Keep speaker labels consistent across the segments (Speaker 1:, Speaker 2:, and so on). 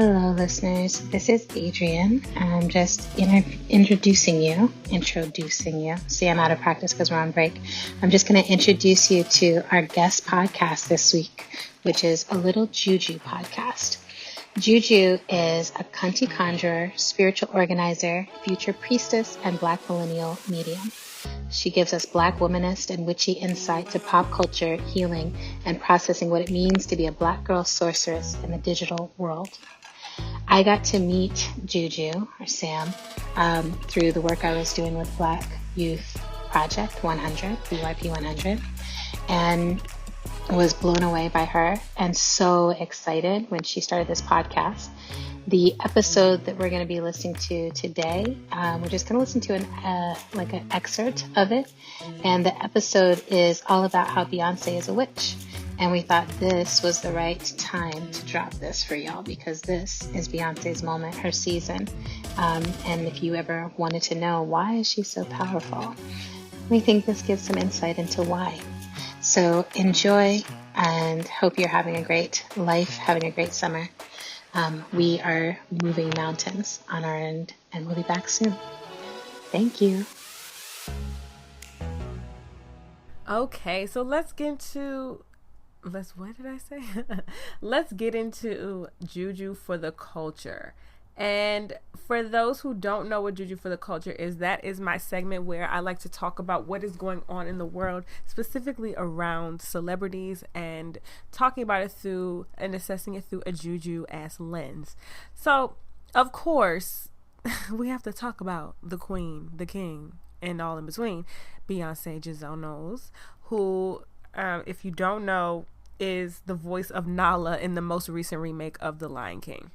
Speaker 1: Hello, listeners. This is Adrienne. I'm just introducing you. See, I'm out of practice because we're on break. I'm just going to introduce you to our guest podcast this week, which is A Little Juju podcast. Juju is a cunty conjurer, spiritual organizer, future priestess, and Black millennial medium. She gives us Black womanist and witchy insight to pop culture, healing, and processing what it means to be a Black girl sorceress in the digital world. I got to meet Juju, or Sam, through the work I was doing with Black Youth Project 100, BYP 100, and was blown away by her and so excited when she started this podcast. The episode that we're going to be listening to today, we're just going to listen to an excerpt of it, and the episode is all about how Beyoncé is a witch. And we thought this was the right time to drop this for y'all because this is Beyoncé's moment, her season. And if you ever wanted to know why is she so powerful, we think this gives some insight into why. So enjoy and hope you're having a great life, having a great summer. We are moving mountains on our end and we'll be back soon. Thank you.
Speaker 2: Okay, so let's get into... what did I say? Let's get into Juju for the culture. And for those who don't know what Juju for the culture is, that is my segment where I like to talk about what is going on in the world, specifically around celebrities and talking about it through and assessing it through a Juju-ass lens. So, of course, we have to talk about the queen, the king, and all in between, Beyoncé Giselle Knowles, who... if you don't know, is the voice of Nala in the most recent remake of The Lion King.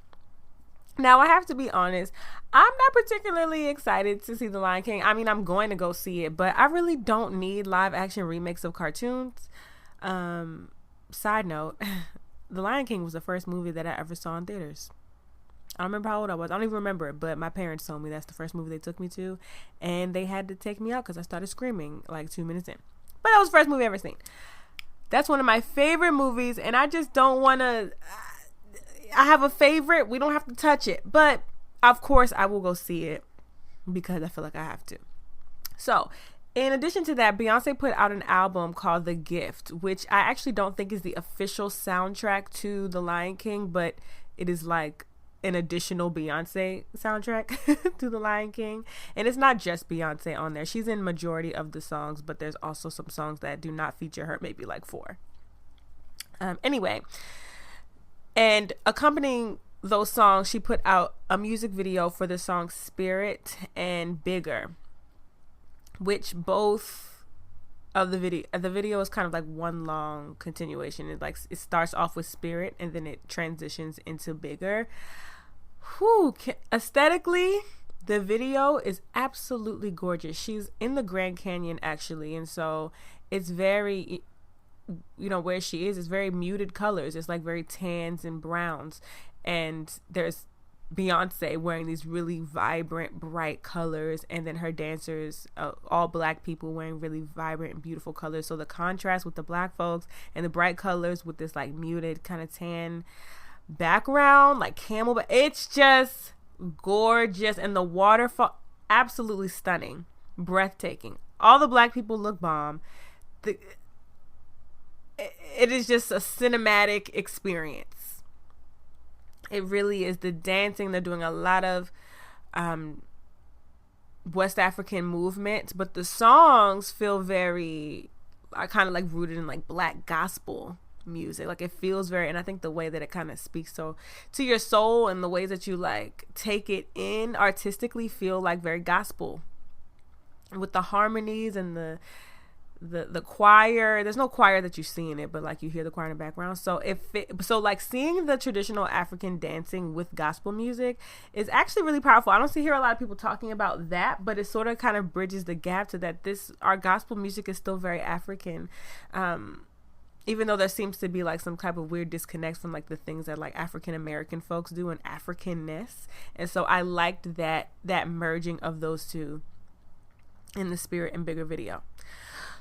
Speaker 2: Now, I have to be honest, I'm not particularly excited to see The Lion King. I mean, I'm going to go see it, but I really don't need live action remakes of cartoons. Side note, The Lion King was the first movie that I ever saw in theaters. I don't remember how old I was. I don't even remember it, but my parents told me that's the first movie they took me to, and they had to take me out because I started screaming like 2 minutes in. But that was the first movie I ever seen. That's one of my favorite movies, and I just don't want to... I have a favorite. We don't have to touch it. But, of course, I will go see it because I feel like I have to. So, in addition to that, Beyonce put out an album called The Gift, which I actually don't think is the official soundtrack to The Lion King, but it is like an additional Beyonce soundtrack to The Lion King. And it's not just Beyonce on there. She's in majority of the songs, but there's also some songs that do not feature her, maybe like 4. Anyway, and accompanying those songs, she put out a music video for the song Spirit and Bigger, which both of the video is kind of like one long continuation. It starts off with Spirit and then it transitions into Bigger. Aesthetically, the video is absolutely gorgeous. She's in the Grand Canyon, actually, and so it's very, where she is very muted colors. It's like very tans and browns, and there's Beyonce wearing these really vibrant, bright colors, and then her dancers, all Black people wearing really vibrant and beautiful colors. So the contrast with the Black folks and the bright colors with this like muted kind of tan background, like camel, but it's just gorgeous. And the waterfall, absolutely stunning, breathtaking. All the Black people look bomb. It is just a cinematic experience. It really is. The dancing, they're doing a lot of West African movement, but the songs feel very kind of like rooted in like Black gospel music. Like it feels very, and I think the way that it kind of speaks to your soul and the ways that you like take it in artistically feel like very gospel, with the harmonies and the choir. There's no choir that you see in it, but like you hear the choir in the background. So like seeing the traditional African dancing with gospel music is actually really powerful. I don't hear a lot of people talking about that, but it sort of kind of bridges the gap to that our gospel music is still very African. Even though there seems to be like some type of weird disconnect from like the things that like African American folks do and Africanness. And so I liked that merging of those two in the Spirit and Bigger video.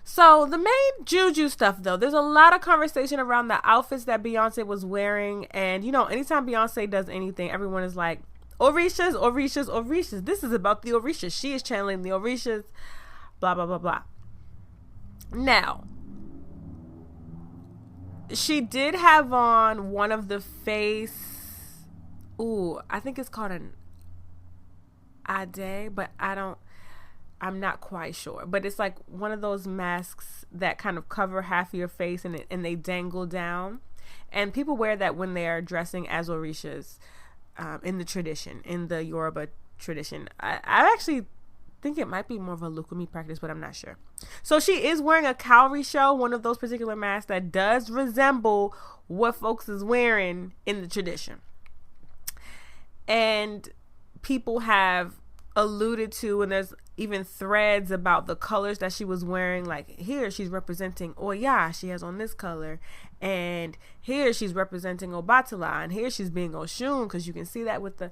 Speaker 2: So the main juju stuff, though, there's a lot of conversation around the outfits that Beyonce was wearing. And, anytime Beyonce does anything, everyone is like, Orishas, Orishas, Orishas. This is about the Orishas. She is channeling the Orishas, blah, blah, blah, blah. Now, she did have on one of the face, I think it's called an Ade, but I'm not quite sure. But it's like one of those masks that kind of cover half of your face and they dangle down. And people wear that when they are dressing as Orishas in the tradition, in the Yoruba tradition. I actually think it might be more of a Lukumi practice, but I'm not sure. So she is wearing a cowrie show, one of those particular masks that does resemble what folks is wearing in the tradition. And people have alluded to, and there's even threads about the colors that she was wearing. Like here she's representing Oya, she has on this color, and here she's representing Obatala, and here she's being Oshun, because you can see that with the,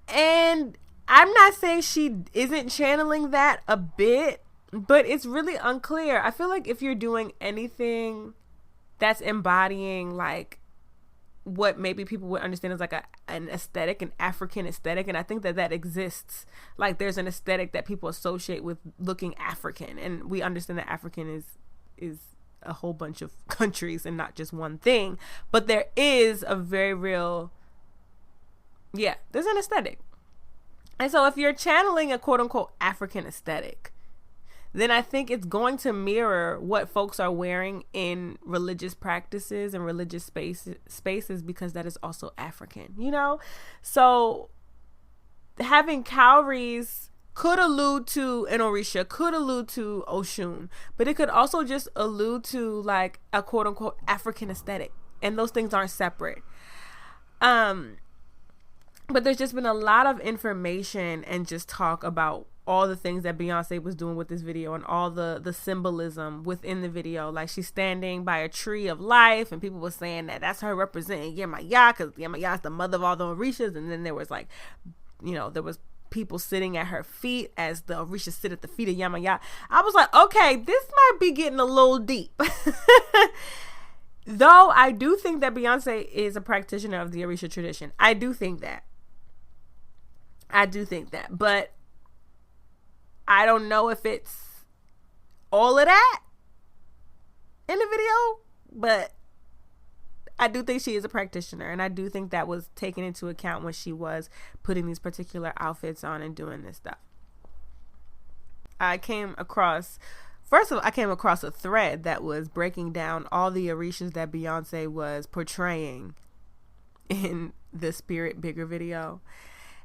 Speaker 2: and I'm not saying she isn't channeling that a bit, but it's really unclear. I feel like if you're doing anything that's embodying like what maybe people would understand as like an aesthetic, an African aesthetic, and I think that exists. Like there's an aesthetic that people associate with looking African, and we understand that African is a whole bunch of countries and not just one thing, but there is a very real, there's an aesthetic. And so if you're channeling a quote unquote African aesthetic, then I think it's going to mirror what folks are wearing in religious practices and religious spaces, because that is also African, So having cowries could allude to an Orisha, could allude to Oshun, but it could also just allude to like a quote unquote African aesthetic. And those things aren't separate. But there's just been a lot of information and just talk about all the things that Beyonce was doing with this video and all the symbolism within the video. Like she's standing by a tree of life, and people were saying that that's her representing Yemaya, because Yemaya is the mother of all the Orishas. And then there was like, there was people sitting at her feet as the Orishas sit at the feet of Yemaya. I was like, okay, this might be getting a little deep. Though I do think that Beyonce is a practitioner of the Orisha tradition. I do think that. But I don't know if it's all of that in the video, but I do think she is a practitioner, and I do think that was taken into account when she was putting these particular outfits on and doing this stuff. I came across a thread that was breaking down all the Orishas that Beyonce was portraying in the Spirit Bigger video.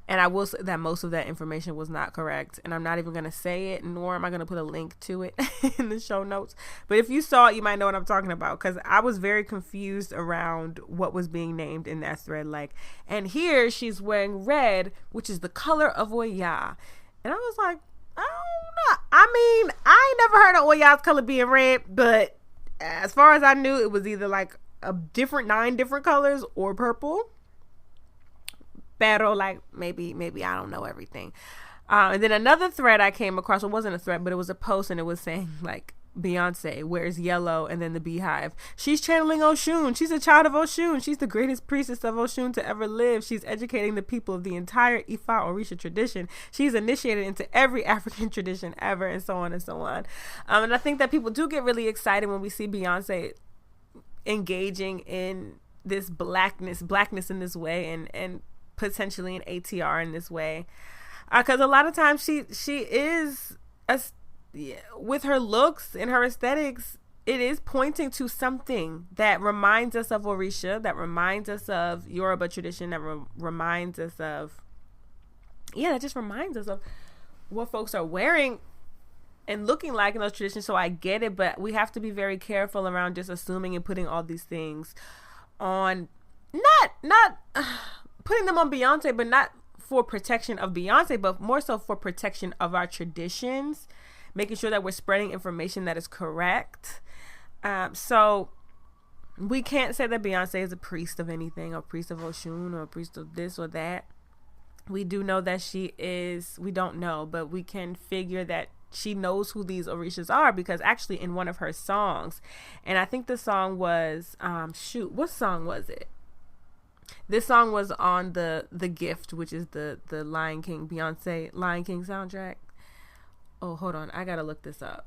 Speaker 2: And I will say that most of that information was not correct. And I'm not even going to say it, nor am I going to put a link to it in the show notes. But if you saw it, you might know what I'm talking about, because I was very confused around what was being named in that thread. Like, and here she's wearing red, which is the color of Oya. And I was like, I don't know. I mean, I ain't never heard of Oya's color being red, but as far as I knew, it was either like 9 different colors or purple. Pero like maybe I don't know everything. And then another thread I came across, it wasn't a thread, but it was a post, and it was saying like Beyonce wears yellow and then the beehive. She's channeling Oshun. She's a child of Oshun. She's the greatest priestess of Oshun to ever live. She's educating the people of the entire Ifa Orisha tradition. She's initiated into every African tradition ever, and so on and so on. And I think that people do get really excited when we see Beyonce engaging in this blackness in this way, and potentially an ATR in this way, because a lot of times she is with her looks and her aesthetics, it is pointing to something that reminds us of Orisha, that reminds us of Yoruba tradition, that reminds us of that just reminds us of what folks are wearing and looking like in those traditions. So I get it, but we have to be very careful around just assuming and putting all these things on, not putting them on Beyonce, but not for protection of Beyonce, but more so for protection of our traditions, making sure that we're spreading information that is correct. So we can't say that Beyonce is a priest of anything, or a priest of Oshun, or a priest of this or that. We do know that she is, we don't know, but we can figure that she knows who these orishas are, because actually in one of her songs, and I think the song was what song was it? This song was on the Gift, which is the Lion King, Beyoncé Lion King soundtrack. Oh, hold on, I gotta look this up.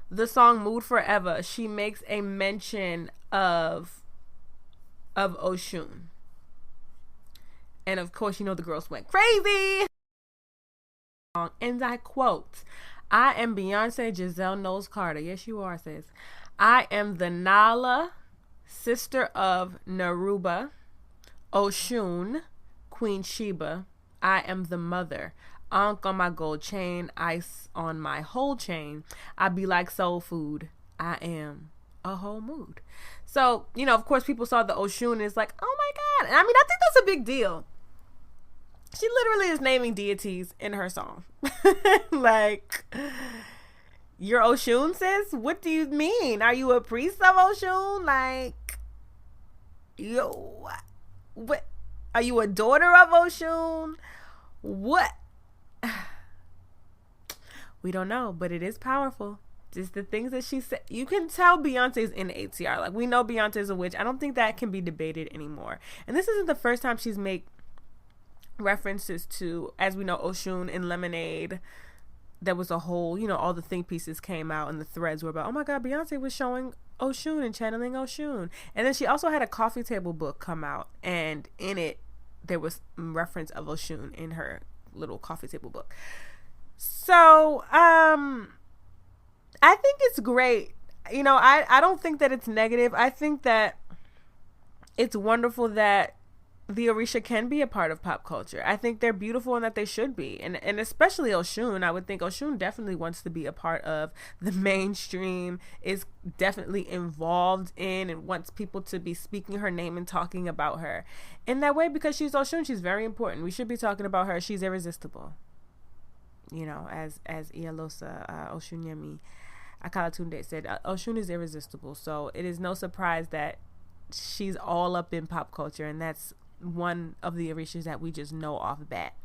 Speaker 2: The song Mood Forever, she makes a mention of Oshun. And of course, you know, the girls went crazy. And I quote, "I am Beyonce Giselle Knowles Carter." Yes, you are, sis. "I am the Nala, sister of Naruba, Oshun, Queen Sheba. I am the mother. Ankh on my gold chain, ice on my whole chain. I be like soul food. I am a whole mood." So, you know, of course, people saw the Oshun and it's like, oh my God. And I mean, I think that's a big deal. She literally is naming deities in her song. Like, you're Oshun, sis? What do you mean? Are you a priest of Oshun? Like, yo, what? Are you a daughter of Oshun? What? We don't know, but it is powerful. Just the things that she said. You can tell Beyonce's in ATR. Like, we know Beyonce's a witch. I don't think that can be debated anymore. And this isn't the first time she's made references to, as we know, Oshun in Lemonade. There was a whole, you know, all the think pieces came out and the threads were about, oh my God, Beyonce was showing Oshun and channeling Oshun. And then she also had a coffee table book come out, and in it there was reference of Oshun in her little coffee table book. So I think it's great. You know, I don't think that it's negative. I think that it's wonderful that the Orisha can be a part of pop culture. I think they're beautiful and that they should be. And especially Oshun, I would think Oshun definitely wants to be a part of the mainstream, is definitely involved in and wants people to be speaking her name and talking about her in that way, because she's Oshun. She's very important. We should be talking about her. She's irresistible. You know, as Ialosa Oshunyemi Akalatunde said, Oshun is irresistible. So it is no surprise that she's all up in pop culture, and that's one of the orishas that we just know off bat.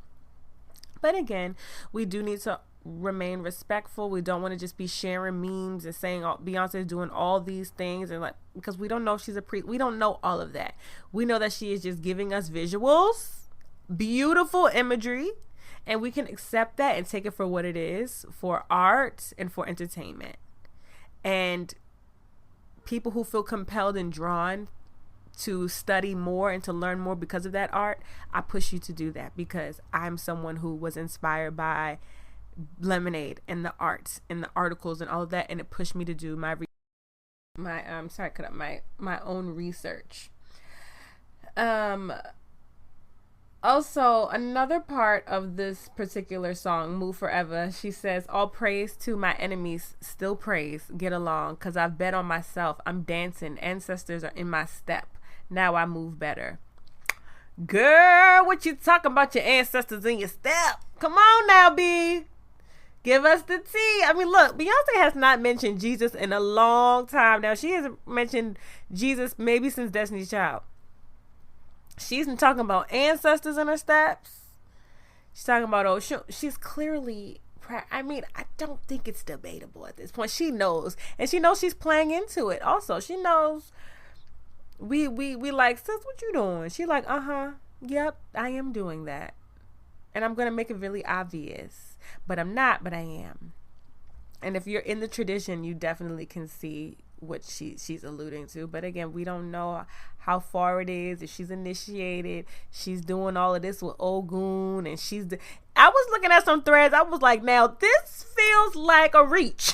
Speaker 2: But again, we do need to remain respectful. We don't want to just be sharing memes and saying Beyonce is doing all these things, and like, because we don't know if she's a priest. We don't know all of that. We know that she is just giving us visuals, beautiful imagery, and we can accept that and take it for what it is, for art and for entertainment. And people who feel compelled and drawn to study more and to learn more because of that art, I push you to do that, because I'm someone who was inspired by Lemonade and the arts and the articles and all of that, and it pushed me to do my own research. Also, another part of this particular song, Move Forever, she says, "All praise to my enemies, still praise, get along, cause I've bet on myself, I'm dancing, ancestors are in my step, now I move better." Girl, what you talking about your ancestors in your step? Come on now, B. Give us the tea. I mean, look, Beyonce has not mentioned Jesus in a long time now. She hasn't mentioned Jesus maybe since Destiny's Child. She's talking about ancestors in her steps. She's talking about Oshun. She's clearly, I mean, I don't think it's debatable at this point. She knows, and she knows she's playing into it. Also, she knows we like, sis, what you doing? She like, yep, I am doing that, and I'm gonna make it really obvious, but I'm not, but I am. And if you're in the tradition, you definitely can see what she's alluding to. But again, we don't know how far it is, if she's initiated, she's doing all of this with Ogun, and I was looking at some threads, I was like, now this feels like a reach.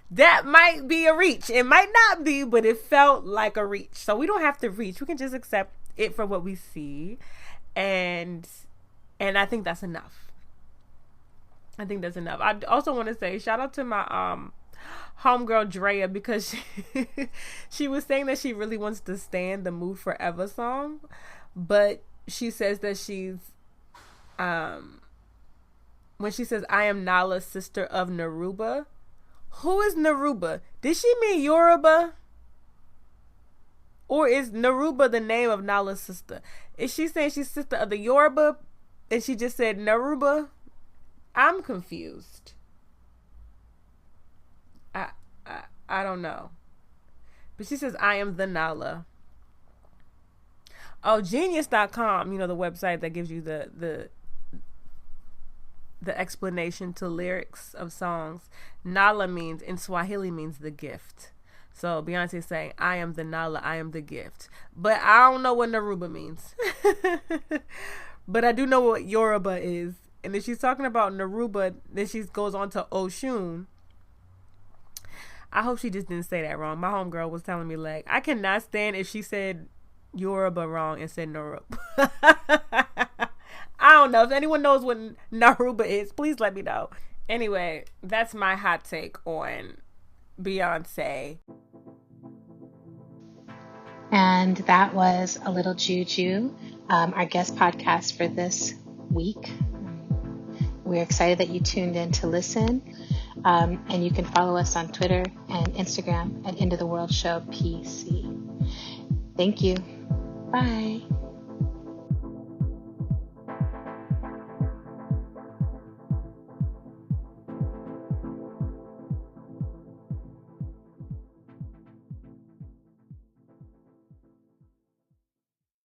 Speaker 2: That might be a reach. It might not be, but it felt like a reach. So we don't have to reach, we can just accept it for what we see, and I think that's enough. I also want to say shout out to my homegirl Drea, because she was saying that she really wants to stand the Move Forever song, but she says that she's when she says, "I am Nala's sister of Naruba." Who is Naruba? Did she mean Yoruba? Or is Naruba the name of Nala's sister? Is she saying she's sister of the Yoruba and she just said Naruba? I'm confused. I don't know. But she says, I am the Nala. Oh, genius.com, the website that gives you the explanation to lyrics of songs. Nala means, in Swahili, means the gift. So Beyonce is saying, I am the Nala, I am the gift. But I don't know what Naruba means. But I do know what Yoruba is. And if she's talking about Naruba, then she goes on to Oshun. I hope she just didn't say that wrong. My homegirl was telling me, like, I cannot stand if she said Yoruba wrong and said Naruba. I don't know. If anyone knows what Naruba is, please let me know. Anyway, that's my hot take on Beyonce.
Speaker 1: And that was A Little Juju, our guest podcast for this week. We're excited that you tuned in to listen. And you can follow us on Twitter and Instagram at End of the World Show PC. Thank you. Bye.